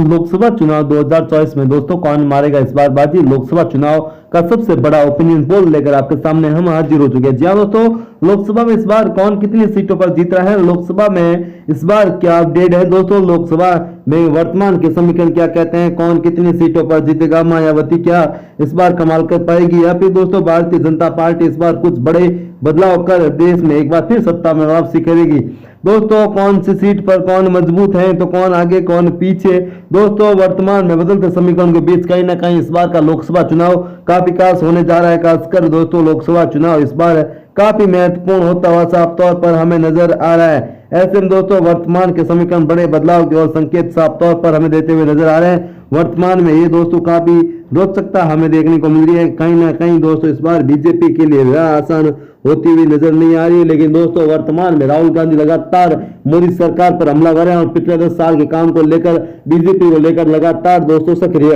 लोकसभा चुनाव 2024 में दोस्तों कौन मारेगा इस बार बाजी। लोकसभा चुनाव का सबसे बड़ा ओपिनियन पोल लेकर आपके सामने हम हाजिर हो चुके हैं। जी हाँ दोस्तों, लोकसभा में इस बार कौन कितनी सीटों पर जीत रहा है, लोकसभा में इस बार क्या अपडेट है दोस्तों, लोकसभा में वर्तमान के समीकरण क्या कहते हैं, कौन कितनी सीटों पर जीतेगा, मायावती क्या इस बार कमाल कर पाएगी या फिर दोस्तों भारतीय जनता पार्टी इस बार कुछ बड़े बदलाव कर देश में एक बार फिर सत्ता में वापसी करेगी। दोस्तों कौन सी सीट पर कौन मजबूत है तो कौन आगे कौन पीछे। दोस्तों वर्तमान में बदलते समीकरण के बीच कहीं ना कहीं इस बार का लोकसभा चुनाव का विकास होने जा रहा है। खासकर दोस्तों लोकसभा चुनाव इस बार काफी महत्वपूर्ण होता हुआ साफ तौर पर हमें नजर आ रहा है। ऐसे में दोस्तों वर्तमान के समीकरण बड़े बदलाव के और संकेत साफ तौर पर हमें देते हुए नजर आ रहे हैं। वर्तमान में ये दोस्तों काफी रोचकता हमें देखने को मिल रही है। कहीं ना कहीं दोस्तों इस बार बीजेपी के लिए वह आसान होती हुई नजर नहीं आ रही है। लेकिन दोस्तों वर्तमान में राहुल गांधी लगातार मोदी सरकार पर हमला कर रहे हैं और पिछले 10 साल के काम को लेकर बीजेपी को लेकर लगातार दोस्तों सक्रिय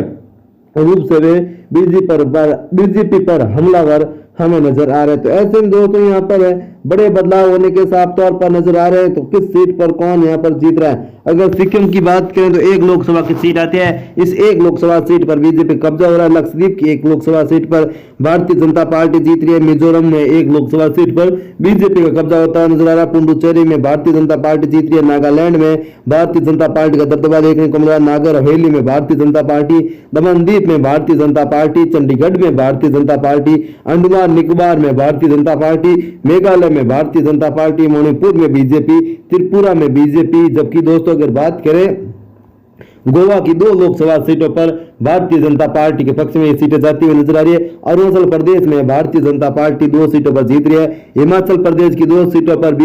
रूप से वे बीजेपी पर हमलावर हमें नजर आ रहे हैं। तो ऐसे में दोस्तों यहाँ पर बड़े बदलाव होने के साफ तौर पर नजर आ रहे हैं। तो किस सीट पर कौन यहाँ पर जीत रहा है, अगर सिक्किम की बात करें तो एक लोकसभा की सीट आती है। इस एक लोकसभा सीट पर बीजेपी कब्जा हो रहा है। लक्षद्वीप की एक लोकसभा सीट पर भारतीय जनता पार्टी जीत रही है। मिजोरम में एक लोकसभा सीट पर बीजेपी का कब्जा होता है नजर आ रहा है। पुडुचेरी में भारतीय जनता पार्टी जीत रही है। नागालैंड में भारतीय जनता पार्टी का दबदबा देखने को मिल रहा है। नागर हवेली में भारतीय जनता पार्टी, दमनदीप में भारतीय जनता पार्टी, चंडीगढ़ में भारतीय जनता पार्टी, अंडमान निकोबार में भारतीय जनता पार्टी, मेघालय में भारतीय जनता पार्टी, मणिपुर में बीजेपी, त्रिपुरा में बीजेपी। जबकि दोस्तों अगर बात करें गोवा की 2 लोकसभा सीटों पर भारतीय जनता पार्टी के पक्ष में ये सीटें जाती हुई नजर आ रही है। अरुणाचल प्रदेश में भारतीय जनता पार्टी 2 सीटों पर जीत रही है। हिमाचल प्रदेश की 2 सीटों पर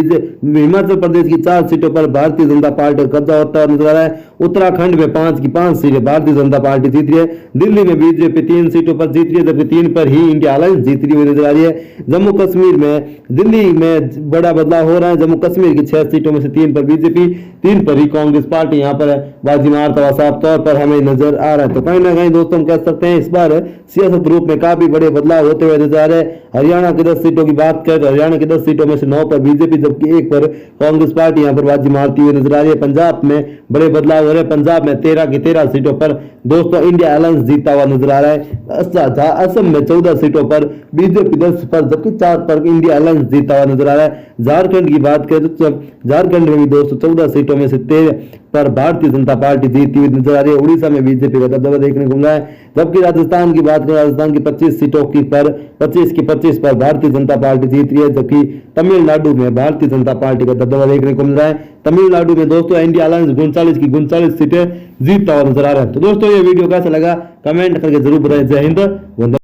हिमाचल प्रदेश की 4 सीटों पर भारतीय जनता पार्टी का कब्जा होता नजर आ रहा है। उत्तराखंड में 5 की 5 सीटें भारतीय जनता पार्टी जीत रही है। दिल्ली में बीजेपी 3 सीटों पर जीत रही है, जबकि 3 पर ही इंडिया अलायंस जीतती हुई नजर आ रही है। जम्मू कश्मीर में दिल्ली में बड़ा बदलाव हो रहा है। जम्मू कश्मीर की 6 सीटों में से 3 पर बीजेपी, 3 पर ही कांग्रेस पार्टी यहाँ पर बाजी मारता हुआ साफ तौर पर हमें नजर आ रहा है। तो कहीं ना कहीं दोस्तों हम कह सकते हैं इस बार सियासत रूप में काफी बड़े बदलाव होते हुए नजर आ रहे हैं। हरियाणा की 10 सीटों की बात करें तो हरियाणा की 10 सीटों में से 9 पर बीजेपी, जबकि 1 पर कांग्रेस पार्टी यहाँ पर बाजी मारती हुई नजर आ रही है। पंजाब में बड़े बदलाव हो रहे हैं। पंजाब में 13 की 13 सीटों पर दोस्तों इंडिया अलायंस जीतता हुआ नजर आ रहा है। असम में 14 सीटों पर बीजेपी 10 पर, जबकि 4 पर इंडिया अलायंस जीतता हुआ नजर आ रहा है। झारखंड की बात करें तो झारखंड में भी दोस्तों 14 सीटों में से 13 पर भारतीय जनता पार्टी जीतती हुई नजर आ रही है। उड़ीसा में बीजेपी का दबदबा देखने को मिला है। जबकि राजस्थान की बात करें, राजस्थान की 25 सीटों की पर 25 की 25 पर भारतीय जनता पार्टी जीत रही है। जबकि तमिलनाडु में भारतीय जनता पार्टी का दबदबा देखने को मिल रहा है। तमिलनाडु में दोस्तों इंडिया अलायंस 39 की 39 सीटें जीतता हुआ नजर आ रहा है। तो दोस्तों ये वीडियो कैसा लगा कमेंट करके जरूर बताएं। जय हिंद।